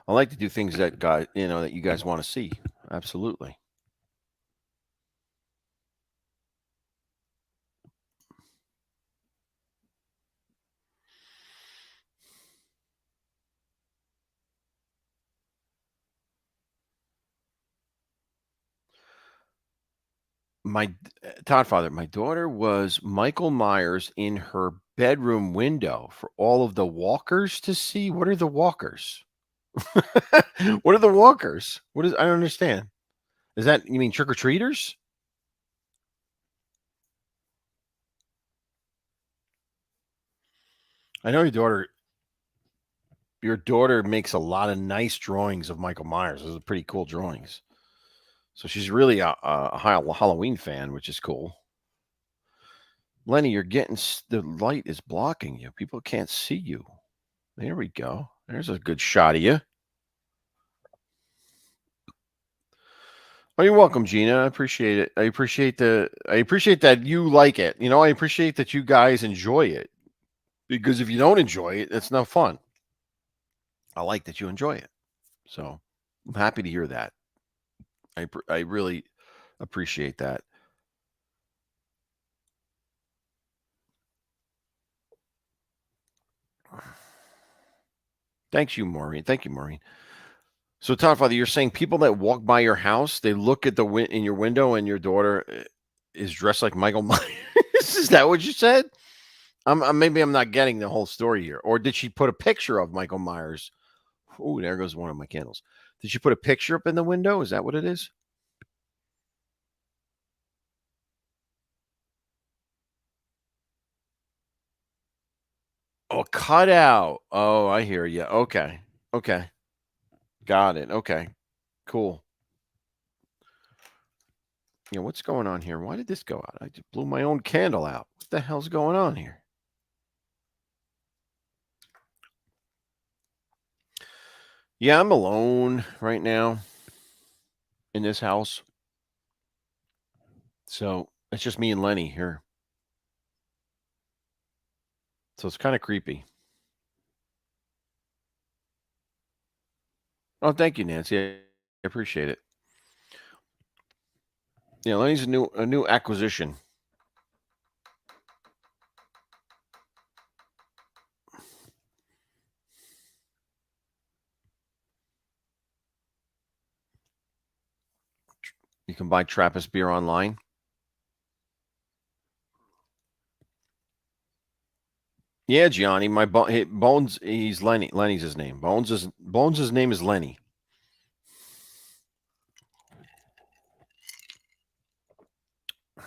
I like to do things that that you guys want to see. Absolutely. My Toddfather, my daughter was Michael Myers in her bedroom window for all of the walkers to see. What are the walkers? What are the walkers? What is I don't understand. Is that you mean trick or treaters? I know your daughter makes a lot of nice drawings of Michael Myers. Those are pretty cool drawings. So she's really a Halloween fan, which is cool. Lenny, you're getting the light is blocking you. People can't see you. There we go. There's a good shot of you. Oh, you're welcome, Gina. I appreciate it. I appreciate that you like it. I appreciate that you guys enjoy it because if you don't enjoy it, it's no fun. I like that you enjoy it. So I'm happy to hear that. I really appreciate that. Thanks you, Maureen. Thank you, Maureen. So, Todd Father, you're saying people that walk by your house, they look at the in your window, and your daughter is dressed like Michael Myers. Is that what you said? Maybe I'm not getting the whole story here. Or did she put a picture of Michael Myers? Oh, there goes one of my candles. Did she put a picture up in the window? Is that what it is? Oh, cut out. Oh, I hear you. Okay. Okay. Got it. Okay. Cool. Yeah, what's going on here? Why did this go out? I just blew my own candle out. What the hell's going on here? Yeah, I'm alone right now in this house. So it's just me and Lenny here. So it's kind of creepy. Oh, thank you, Nancy. I appreciate it. Yeah, Lenny's a new acquisition. You can buy Trappist beer online. Yeah, Gianni. Bones. He's Lenny. Lenny's his name. Bones' name is Lenny. I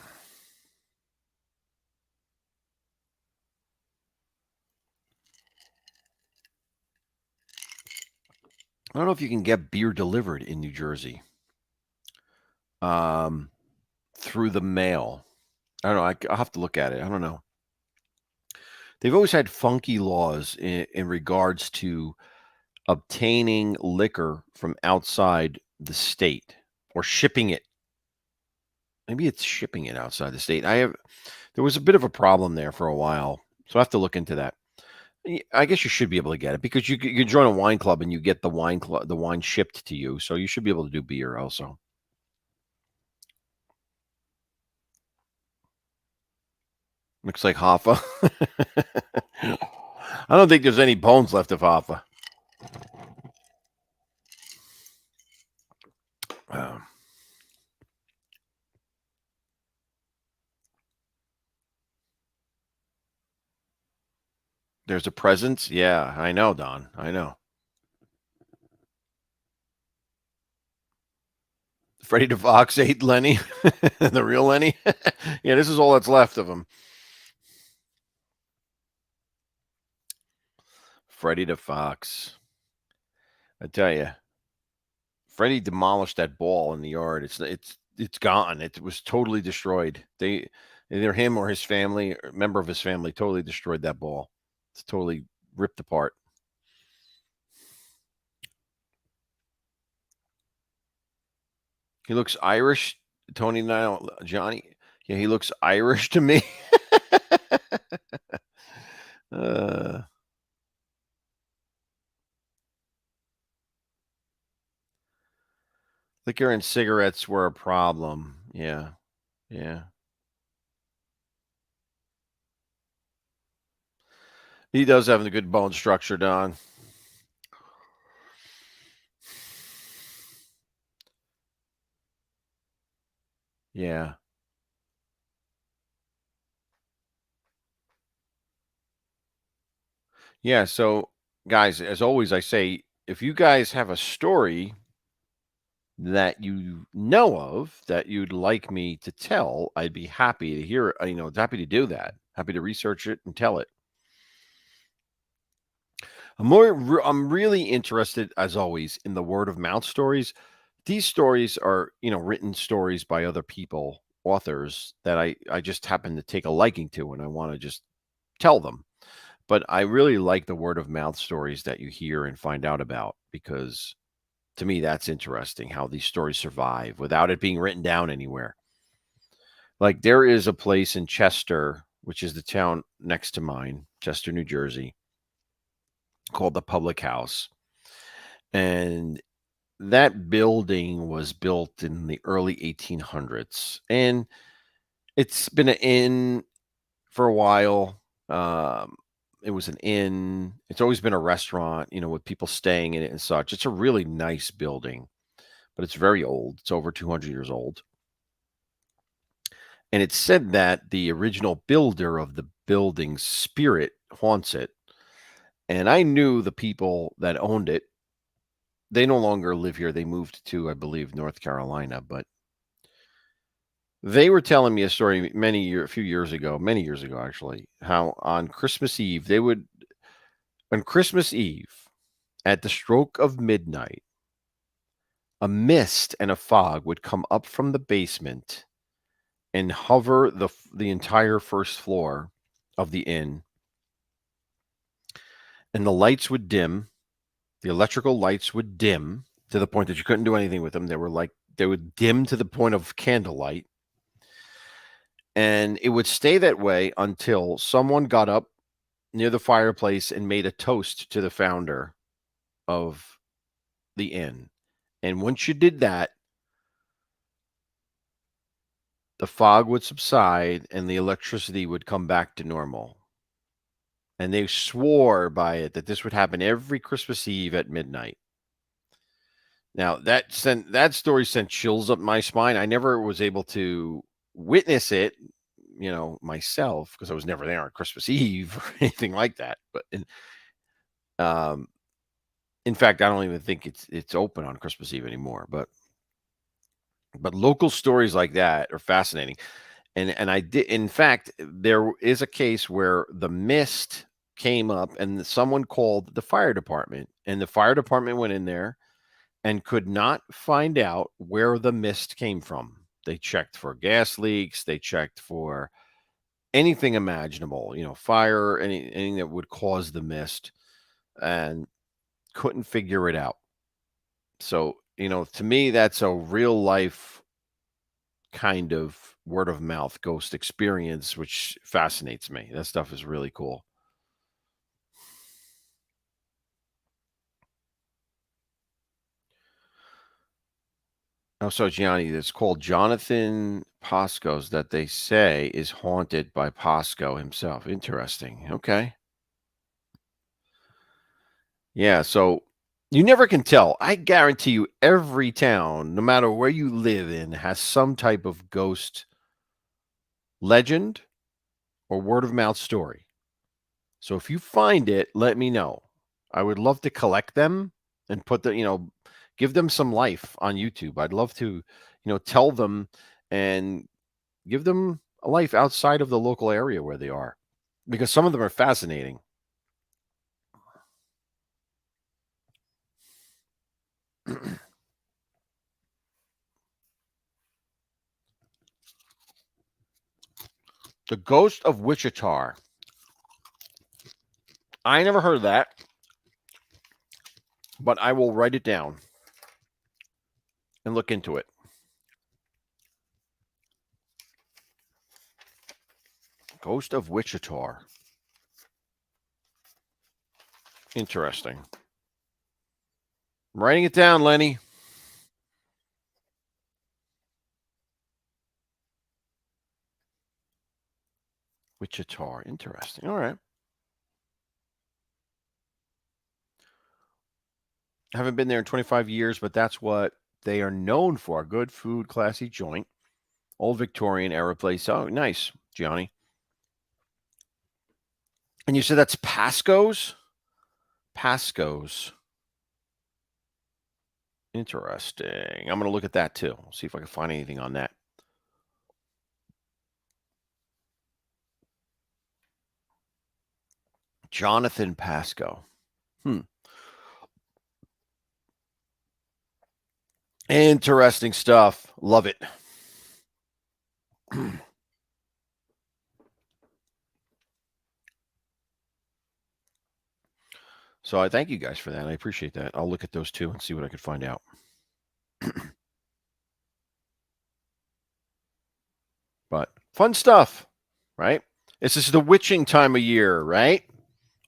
don't know if you can get beer delivered in New Jersey. Um, through the mail. I don't know. I'll have to look at it. I don't know. They've always had funky laws in regards to obtaining liquor from outside the state or shipping it. Maybe it's shipping it outside the state. There was a bit of a problem there for a while, so I have to look into that. I guess you should be able to get it because you join a wine club and you get the wine shipped to you, so you should be able to do beer also. Looks like Hoffa. I don't think there's any bones left of Hoffa. Um, there's a presence. Yeah, I know, Don. I know. Freddie DeFox ate Lenny, the real Lenny. Yeah, this is all that's left of him. Freddie DeFox. I tell you, Freddie demolished that ball in the yard. It's gone. It was totally destroyed. Either him or his family, or a member of his family, totally destroyed that ball. It's totally ripped apart. He looks Irish. Tony now, Johnny. Yeah, he looks Irish to me. uh, Liquor and cigarettes were a problem. Yeah, yeah. He does have a good bone structure, Don. Yeah. Yeah. So, guys, as always, I say if you guys have a story that you know of that you'd like me to tell, I'd be happy to hear it. Happy to do that. Happy to research it and tell it. I'm really interested, as always, in the word of mouth stories. These stories are, written stories by other people, authors that I just happen to take a liking to, and I want to just tell them. But I really like the word of mouth stories that you hear and find out about because to me that's interesting how these stories survive without it being written down anywhere. Like there is a place in Chester, which is the town next to mine, Chester, New Jersey, called the Public House. And that building was built in the early 1800s. And it's been an inn for a while. It was an inn. It's always been a restaurant, with people staying in it and such. It's a really nice building, but it's very old. It's over 200 years old. And it's said that the original builder of the building's spirit haunts it. And I knew the people that owned it. They no longer live here. They moved to, I believe, North Carolina, but they were telling me a story a few years ago, many years ago actually, how on Christmas Eve on Christmas Eve at the stroke of midnight, a mist and a fog would come up from the basement and hover the entire first floor of the inn, and the lights would dim. The electrical lights would dim to the point that you couldn't do anything with them. They would dim to the point of candlelight, and it would stay that way until someone got up near the fireplace and made a toast to the founder of the inn. And once you did that, the fog would subside and the electricity would come back to normal. And they swore by it that this would happen every Christmas Eve at midnight. Now that story sent chills up my spine. I never was able to witness it, myself because I was never there on Christmas Eve or anything like that. But um, in fact, I don't even think it's open on Christmas Eve anymore. But local stories like that are fascinating. And I did, in fact, there is a case where the mist came up and someone called the fire department, and the fire department went in there and could not find out where the mist came from. They checked for gas leaks, they checked for anything imaginable, fire, anything that would cause the mist, and couldn't figure it out. So, to me, that's a real life kind of word of mouth ghost experience, which fascinates me. That stuff is really cool. Oh, so Gianni, it's called Jonathan Pasco's that they say is haunted by Pasco himself. Interesting. Okay. Yeah. So you never can tell. I guarantee you, every town, no matter where you live in, has some type of ghost legend or word of mouth story. So if you find it, let me know. I would love to collect them and give them some life on YouTube. I'd love to, tell them and give them a life outside of the local area where they are because some of them are fascinating. The Ghost of Wichita. I never heard of that, but I will write it down and look into it. Ghost of Wichita. Interesting. I'm writing it down, Lenny. Wichita. Interesting. All right. Haven't been there in 25 years, but that's what they are known for. Good food, classy joint. Old Victorian era place. Oh, nice, Gianni. And you said that's Pasco's? Pasco's. Interesting. I'm going to look at that too. See if I can find anything on that. Jonathan Pasco. Interesting stuff. Love it. So I thank you guys for that. I appreciate that. I'll look at those too and see what I can find out. But fun stuff, right? This is the witching time of year, right?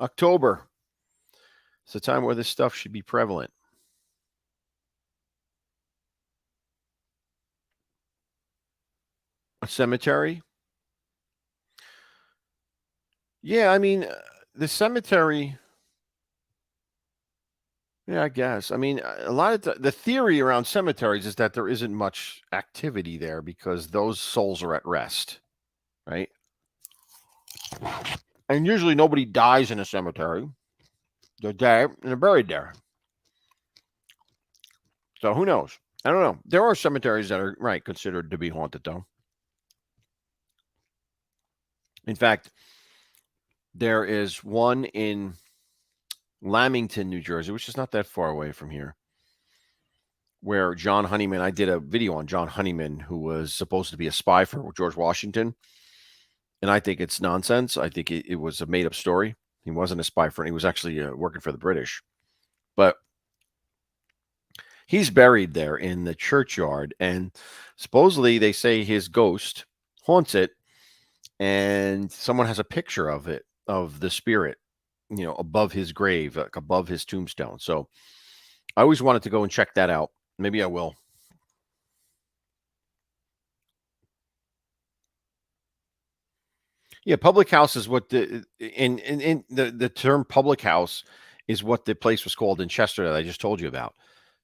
October. It's the time where this stuff should be prevalent. A cemetery? Yeah, I mean, the cemetery. Yeah, I guess. I mean, a lot of the theory around cemeteries is that there isn't much activity there because those souls are at rest, right? And usually nobody dies in a cemetery. They're dead and they're buried there. So who knows? I don't know. There are cemeteries that are considered to be haunted, though. In fact, there is one in Lamington, New Jersey, which is not that far away from here, where John Honeyman, I did a video on John Honeyman, who was supposed to be a spy for George Washington. And I think it's nonsense. I think it was a made up story. He wasn't a spy for, he was actually working for the British. But he's buried there in the churchyard. And supposedly they say his ghost haunts it. And someone has a picture of it, of the spirit, above his grave, like above his tombstone. So I always wanted to go and check that out. Maybe I will. Yeah, public house is what in the term public house is what the place was called in Chester that I just told you about.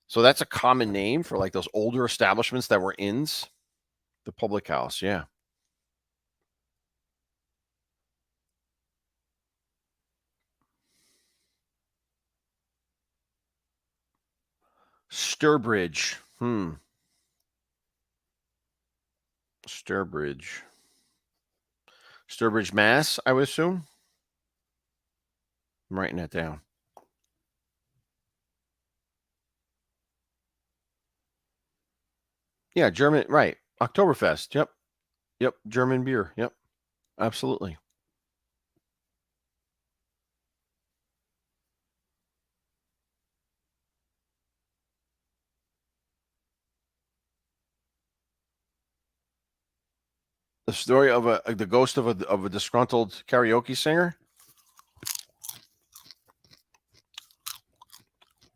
So that's a common name for like those older establishments that were inns. The public house, yeah. Sturbridge. Sturbridge. Sturbridge, Mass, I would assume. I'm writing that down. Yeah, German, right. Oktoberfest. Yep. Yep. German beer. Yep. Absolutely. The story of the ghost of a disgruntled karaoke singer.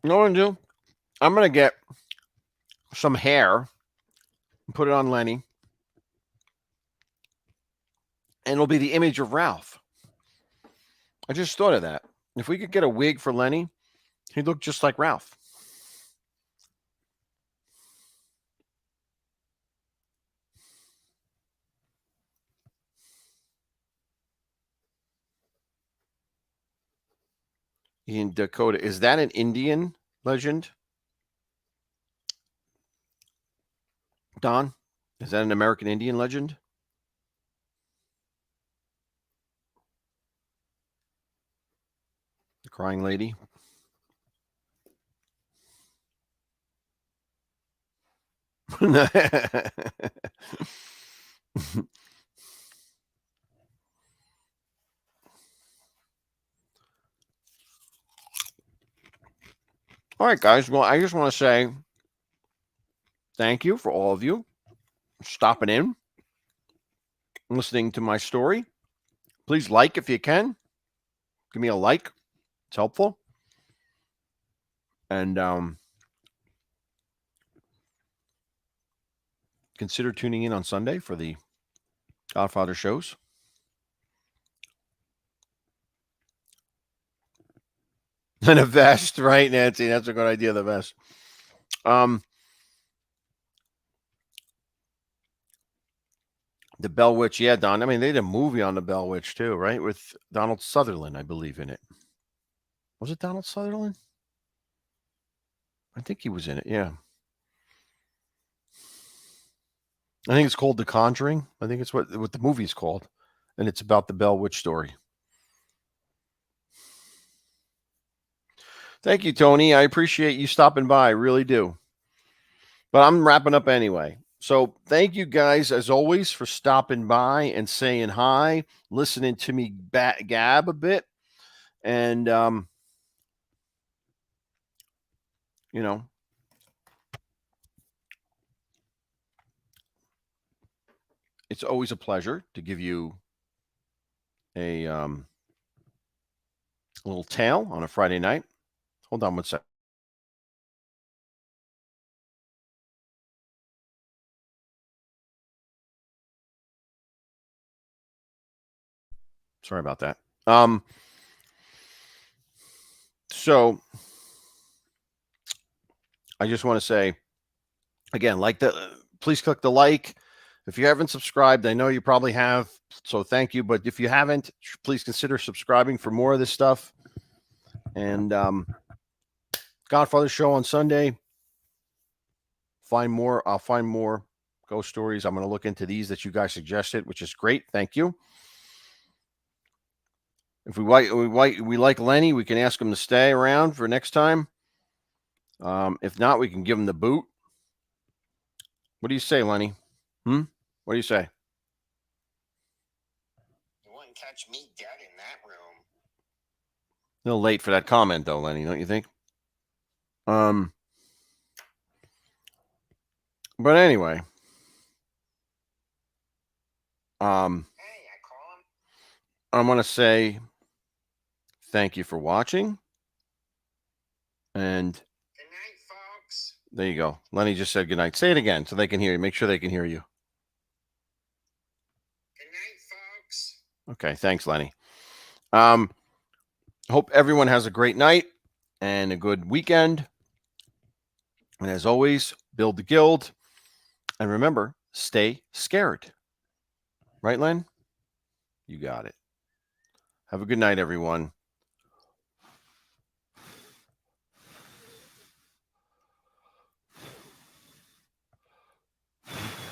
You know what I'm gonna do? I'm gonna get some hair and put it on Lenny, and it'll be the image of Ralph. I just thought of that. If we could get a wig for Lenny, he'd look just like Ralph. In Dakota, is that an Indian legend? Don, is that an American Indian legend? The crying lady. All right, guys. Well, I just want to say thank you for all of you stopping in, listening to my story. Please like if you can. Give me a like. It's helpful. And consider tuning in on Sunday for the Godfather shows. And a vest, right, Nancy? That's a good idea, the vest. The Bell Witch, yeah, Don. I mean, they did a movie on the Bell Witch too, right? With Donald Sutherland, I believe, in it. Was it Donald Sutherland? I think he was in it, yeah. I think it's called The Conjuring. I think it's what the movie's called. And it's about the Bell Witch story. Thank you, Tony. I appreciate you stopping by. I really do. But I'm wrapping up anyway. So thank you guys, as always, for stopping by and saying hi, listening to me gab a bit. And, you know, it's always a pleasure to give you a little tale on a Friday night. Hold on one sec. Sorry about that. So I just want to say again, please click the like. If you haven't subscribed, I know you probably have, so thank you. But if you haven't, please consider subscribing for more of this stuff. And Godfather show on Sunday. I'll find more ghost stories. I'm going to look into these that you guys suggested, which is great. Thank you. If we like Lenny, we can ask him to stay around for next time. If not, we can give him the boot. What do you say, Lenny? What do you say? You wouldn't catch me dead in that room. A little late for that comment, though, Lenny, don't you think? But anyway, Hey, I call him. I want to say thank you for watching. And Good night, folks. there you go. Lenny just said good night. Say it again so they can hear you. Make sure they can hear you. Good night, folks. Okay, thanks, Lenny. Hope everyone has a great night and a good weekend. And as always, build the guild. And remember, stay scared. Right, Len? You got it. Have a good night, everyone.